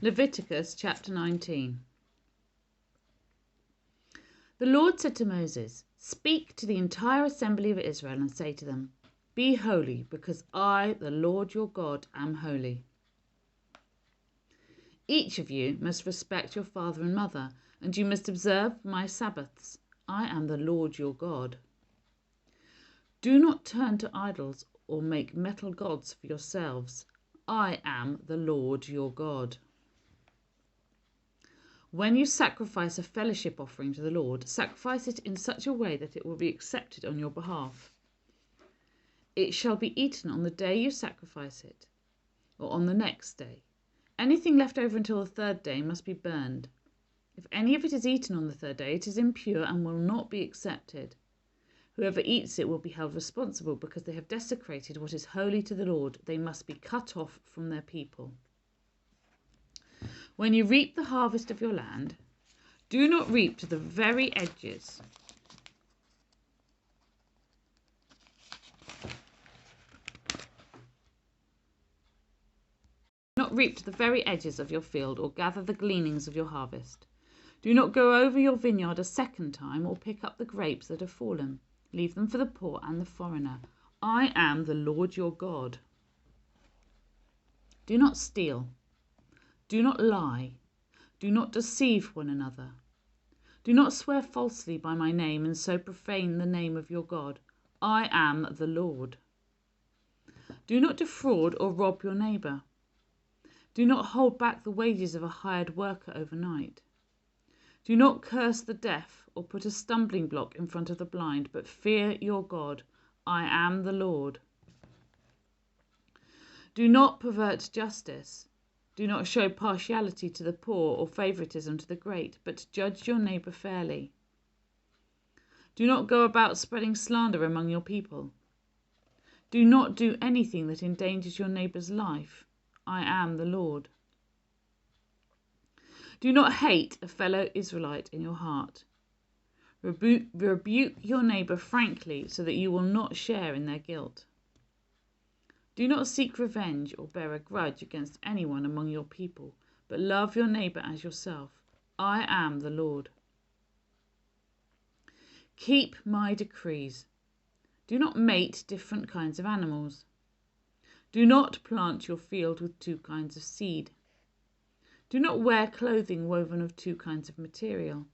Leviticus chapter 19. The Lord said to Moses, "Speak to the entire assembly of Israel and say to them, 'Be holy, because I, the Lord your God, am holy. Each of you must respect your father and mother, and you must observe my Sabbaths. I am the Lord your God. Do not turn to idols or make metal gods for yourselves. I am the Lord your God. When you sacrifice a fellowship offering to the Lord, sacrifice it in such a way that it will be accepted on your behalf. It shall be eaten on the day you sacrifice it, or on the next day. Anything left over until the third day must be burned. If any of it is eaten on the third day, it is impure and will not be accepted. Whoever eats it will be held responsible because they have desecrated what is holy to the Lord. They must be cut off from their people. When you reap the harvest of your land, do not reap to the very edges. Do not reap to the very edges of your field or gather the gleanings of your harvest. Do not go over your vineyard a second time or pick up the grapes that have fallen. Leave them for the poor and the foreigner. I am the Lord your God. Do not steal. Do not lie. Do not deceive one another. Do not swear falsely by my name and so profane the name of your God. I am the Lord. Do not defraud or rob your neighbour. Do not hold back the wages of a hired worker overnight. Do not curse the deaf or put a stumbling block in front of the blind, but fear your God. I am the Lord. Do not pervert justice. Do not show partiality to the poor or favoritism to the great, but judge your neighbour fairly. Do not go about spreading slander among your people. Do not do anything that endangers your neighbour's life. I am the Lord. Do not hate a fellow Israelite in your heart. Rebuke your neighbour frankly so that you will not share in their guilt. Do not seek revenge or bear a grudge against anyone among your people, but love your neighbour as yourself. I am the Lord. Keep my decrees. Do not mate different kinds of animals. Do not plant your field with two kinds of seed. Do not wear clothing woven of two kinds of material.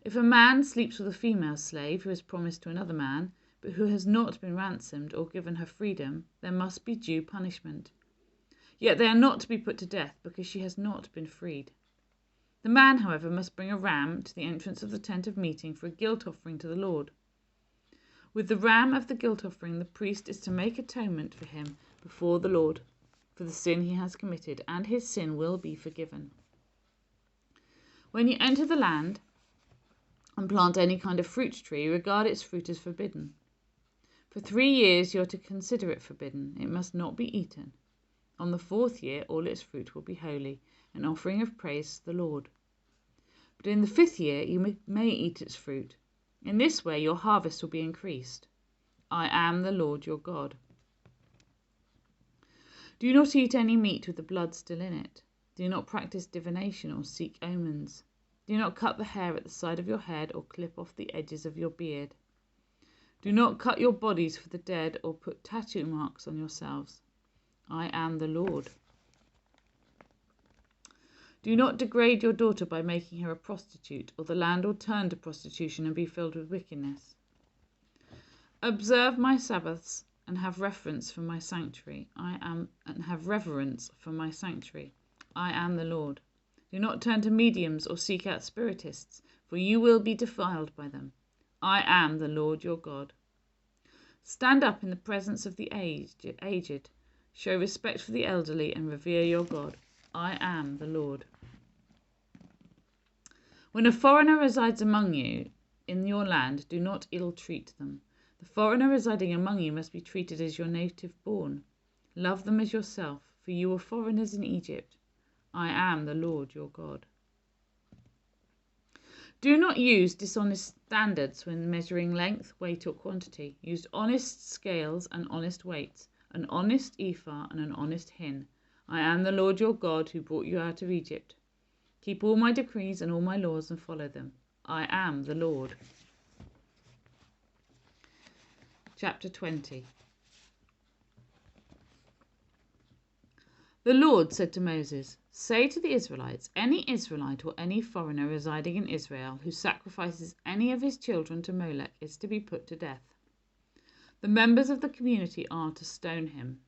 If a man sleeps with a female slave who is promised to another man, but who has not been ransomed or given her freedom, there must be due punishment. Yet they are not to be put to death because she has not been freed. The man, however, must bring a ram to the entrance of the tent of meeting for a guilt offering to the Lord. With the ram of the guilt offering, the priest is to make atonement for him before the Lord for the sin he has committed, and his sin will be forgiven. When you enter the land and plant any kind of fruit tree, regard its fruit as forbidden. For 3 years you are to consider it forbidden. It must not be eaten. On the 4th year all its fruit will be holy, an offering of praise to the Lord. But in the 5th year you may eat its fruit. In this way your harvest will be increased. I am the Lord your God. Do not eat any meat with the blood still in it. Do not practice divination or seek omens. Do not cut the hair at the side of your head or clip off the edges of your beard. Do not cut your bodies for the dead or put tattoo marks on yourselves. I am the Lord. Do not degrade your daughter by making her a prostitute, or the land will turn to prostitution and be filled with wickedness. Observe my Sabbaths and have reverence for my sanctuary. I am the Lord. Do not turn to mediums or seek out spiritists, for you will be defiled by them. I am the Lord your God. Stand up in the presence of the aged. Show respect for the elderly and revere your God. I am the Lord. When a foreigner resides among you in your land, do not ill-treat them. The foreigner residing among you must be treated as your native born. Love them as yourself, for you were foreigners in Egypt. I am the Lord your God. Do not use dishonest standards when measuring length, weight or quantity. Use honest scales and honest weights, an honest ephah and an honest hin. I am the Lord your God who brought you out of Egypt. Keep all my decrees and all my laws and follow them. I am the Lord. Chapter 20. The Lord said to Moses, "Say to the Israelites, any Israelite or any foreigner residing in Israel who sacrifices any of his children to Molech is to be put to death. The members of the community are to stone him.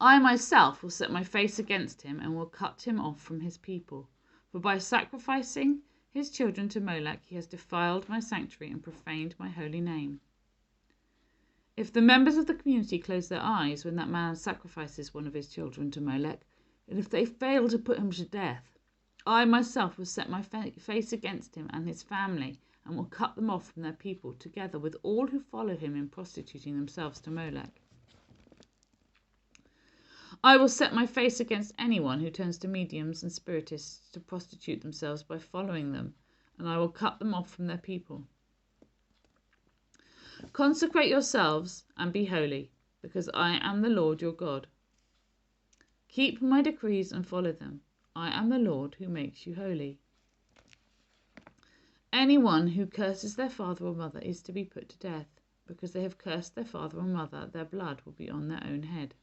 I myself will set my face against him and will cut him off from his people. For by sacrificing his children to Molech, he has defiled my sanctuary and profaned my holy name. If the members of the community close their eyes when that man sacrifices one of his children to Molech, and if they fail to put him to death, I myself will set my face against him and his family and will cut them off from their people, together with all who follow him in prostituting themselves to Molech. I will set my face against anyone who turns to mediums and spiritists to prostitute themselves by following them, and I will cut them off from their people. Consecrate yourselves and be holy, because I am the Lord your God. Keep my decrees and follow them. I am the Lord who makes you holy. Anyone who curses their father or mother is to be put to death. Because they have cursed their father or mother, their blood will be on their own head.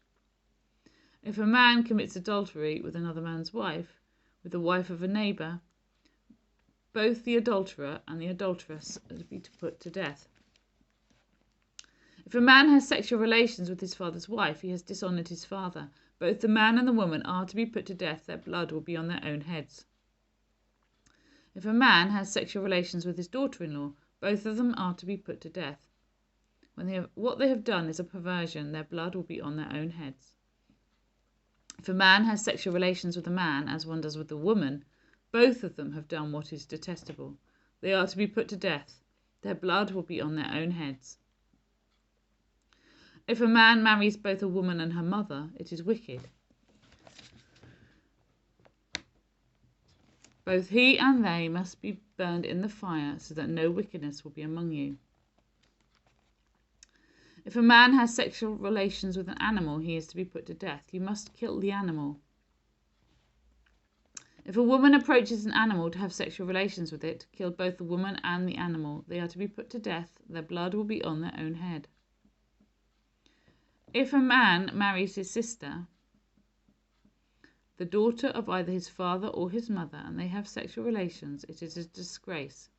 If a man commits adultery with another man's wife, with the wife of a neighbour, both the adulterer and the adulteress are to be put to death. If a man has sexual relations with his father's wife, he has dishonoured his father. Both the man and the woman are to be put to death. Their blood will be on their own heads. If a man has sexual relations with his daughter-in-law, both of them are to be put to death. What they have done is a perversion. Their blood will be on their own heads. If a man has sexual relations with a man, as one does with a woman, both of them have done what is detestable. They are to be put to death. Their blood will be on their own heads. If a man marries both a woman and her mother, it is wicked. Both he and they must be burned in the fire, so that no wickedness will be among you. If a man has sexual relations with an animal, he is to be put to death. You must kill the animal. If a woman approaches an animal to have sexual relations with it, kill both the woman and the animal. They are to be put to death. Their blood will be on their own head. If a man marries his sister, the daughter of either his father or his mother, and they have sexual relations, it is a disgrace.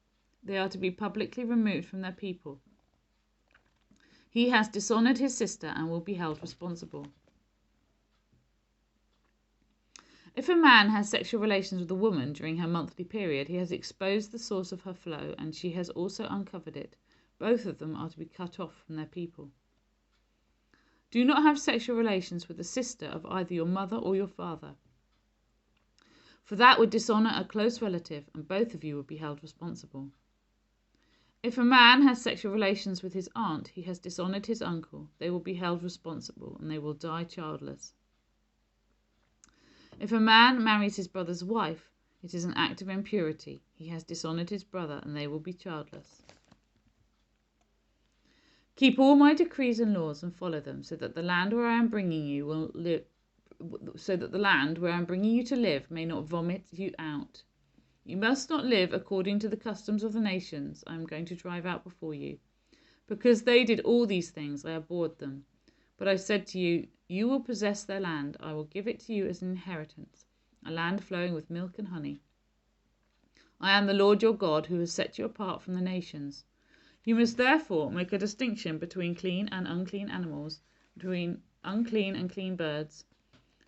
They are to be publicly removed from their people. He has dishonoured his sister and will be held responsible. If a man has sexual relations with a woman during her monthly period, he has exposed the source of her flow, and she has also uncovered it. Both of them are to be cut off from their people. Do not have sexual relations with the sister of either your mother or your father, for that would dishonour a close relative, and both of you would be held responsible. If a man has sexual relations with his aunt, he has dishonoured his uncle. They will be held responsible, and they will die childless. If a man marries his brother's wife, it is an act of impurity. He has dishonoured his brother, and they will be childless. Keep all my decrees and laws and follow them, so that the land where I am bringing you to live may not vomit you out. You must not live according to the customs of the nations I am going to drive out before you. Because they did all these things, I abhorred them. But I said to you, you will possess their land. I will give it to you as an inheritance, a land flowing with milk and honey. I am the Lord your God, who has set you apart from the nations. You must therefore make a distinction between clean and unclean animals, between unclean and clean birds.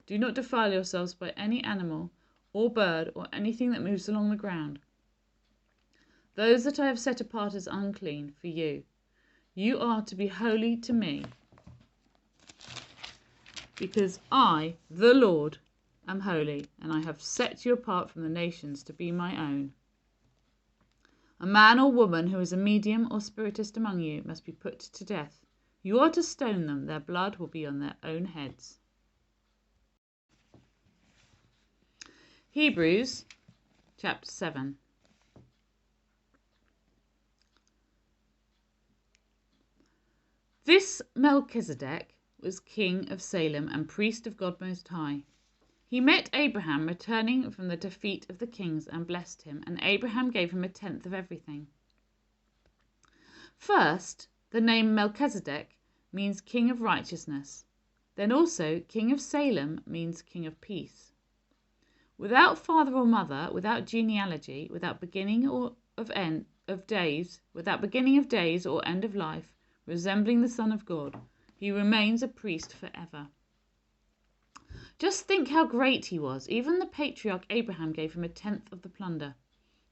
Do not defile yourselves by any animal or bird or anything that moves along the ground. Those that I have set apart as unclean for you, you are to be holy to me, because I, the Lord, am holy, and I have set you apart from the nations to be my own. A man or woman who is a medium or spiritist among you must be put to death. You are to stone them. Their blood will be on their own heads. Hebrews chapter 7. This Melchizedek was king of Salem and priest of God Most High. He met Abraham returning from the defeat of the kings and blessed him, and Abraham gave him a tenth of everything. First, the name Melchizedek means king of righteousness. Then also, king of Salem means king of peace. Without father or mother, without genealogy, without beginning of days or end of life, resembling the Son of God, he remains a priest forever. Just think how great he was. Even the patriarch Abraham gave him a tenth of the plunder.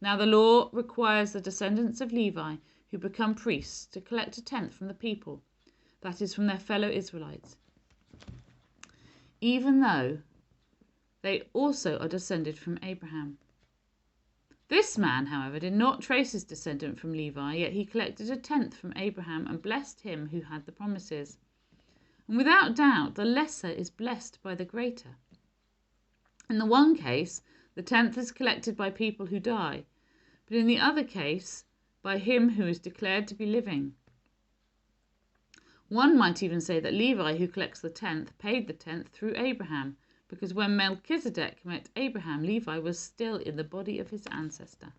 Now the law requires the descendants of Levi who become priests to collect a tenth from the people, that is, from their fellow Israelites, even though they also are descended from Abraham. This man, however, did not trace his descent from Levi, yet he collected a tenth from Abraham and blessed him who had the promises. And without doubt, the lesser is blessed by the greater. In the one case, the tenth is collected by people who die, but in the other case, by him who is declared to be living. One might even say that Levi, who collects the tenth, paid the tenth through Abraham, because when Melchizedek met Abraham, Levi was still in the body of his ancestor.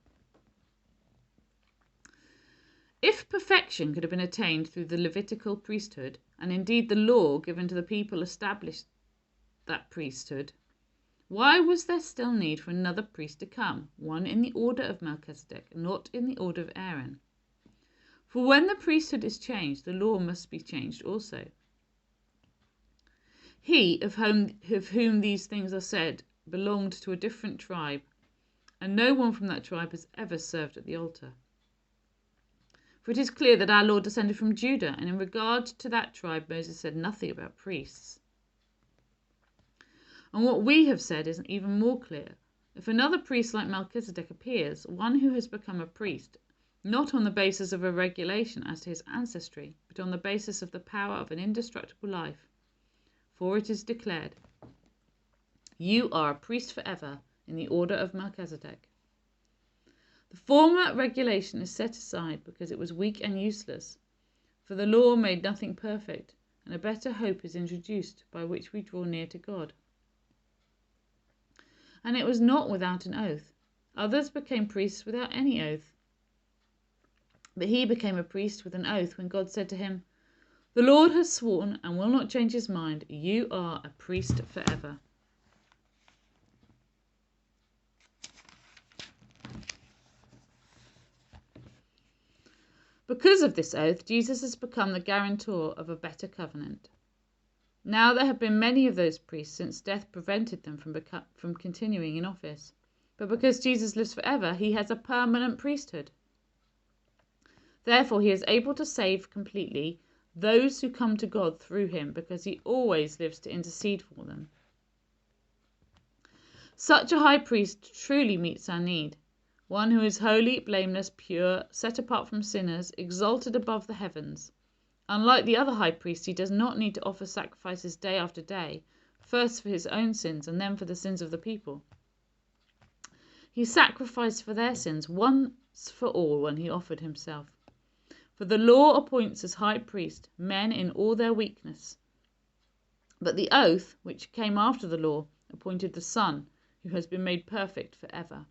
If perfection could have been attained through the Levitical priesthood, and indeed the law given to the people established that priesthood, why was there still need for another priest to come, one in the order of Melchizedek, not in the order of Aaron? For when the priesthood is changed, the law must be changed also. He of whom these things are said belonged to a different tribe, and no one from that tribe has ever served at the altar. For it is clear that our Lord descended from Judah, and in regard to that tribe Moses said nothing about priests. And what we have said is even more clear. If another priest like Melchizedek appears, one who has become a priest, not on the basis of a regulation as to his ancestry, but on the basis of the power of an indestructible life, for it is declared, "You are a priest forever in the order of Melchizedek." The former regulation is set aside because it was weak and useless, for the law made nothing perfect, and a better hope is introduced by which we draw near to God. And it was not without an oath. Others became priests without any oath. But he became a priest with an oath when God said to him, "The Lord has sworn and will not change his mind. You are a priest forever." Because of this oath, Jesus has become the guarantor of a better covenant. Now there have been many of those priests since death prevented them from continuing in office. But because Jesus lives forever, he has a permanent priesthood. Therefore, he is able to save completely those who come to God through him, because he always lives to intercede for them. Such a high priest truly meets our need. One who is holy, blameless, pure, set apart from sinners, exalted above the heavens. Unlike the other high priests, he does not need to offer sacrifices day after day, first for his own sins and then for the sins of the people. He sacrificed for their sins once for all when he offered himself. For the law appoints as high priest men in all their weakness. But the oath, which came after the law, appointed the Son, who has been made perfect forever.